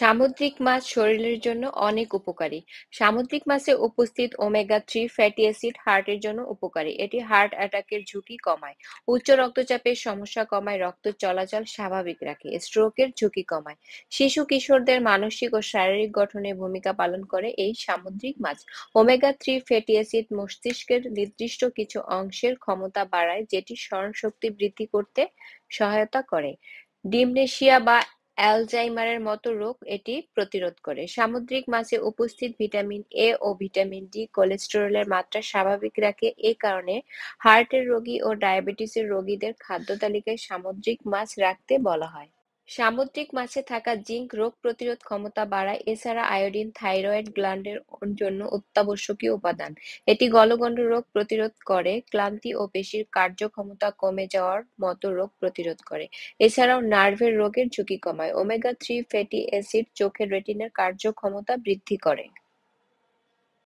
সামুদ্রিক মাছ শরীরের জন্য অনেক উপকারী। সামুদ্রিক মাছে উপস্থিত ওমেগা-3 ফ্যাটি অ্যাসিড হার্টের জন্য উপকারী। এটি হার্ট অ্যাটাকের ঝুঁকি কমায়, উচ্চ রক্তচাপের সমস্যা কমায়, রক্ত চলাচল স্বাভাবিক রাখে, স্ট্রোকের ঝুঁকি কমায়। শিশু কিশোরদের মানসিক ও শারীরিক গঠনে ভূমিকা পালন করে এই সামুদ্রিক মাছ। ওমেগা-3 ফ্যাটি অ্যাসিড মস্তিষ্কের নির্দিষ্ট কিছু অংশের ক্ষমতা বাড়ায়, যেটি স্মরণশক্তি বৃদ্ধি করতে সহায়তা করে। ডিমনেশিয়া বা অ্যালজাইমারের মতো রোগ এটি প্রতিরোধ করে। সামুদ্রিক মাছে উপস্থিত ভিটামিন এ ও ভিটামিন ডি কোলেস্টেরলের মাত্রা স্বাভাবিক রাখে। এ কারণে হার্টের রোগী ও ডায়াবেটিসের রোগীদের খাদ্য তালিকায় সামুদ্রিক মাছ রাখতে বলা হয়। সামুদ্রিক মাছে থাকা জিঙ্ক রোগ প্রতিরোধ ক্ষমতা বাড়ায়। এছাড়া আয়োডিন থাইরয়েড গ্ল্যান্ডের জন্য অত্যাবশ্যকীয় উপাদান। এটি গলগণ্ড রোগ প্রতিরোধ করে, ক্লান্তি ও পেশির কার্যক্ষমতা কমে যাওয়ার মতো রোগ প্রতিরোধ করে। এছাড়াও নার্ভের রোগের ঝুঁকি কমায়। ওমেগা-3 ফ্যাটি অ্যাসিড চোখের রেটিনার কার্যক্ষমতা বৃদ্ধি করে।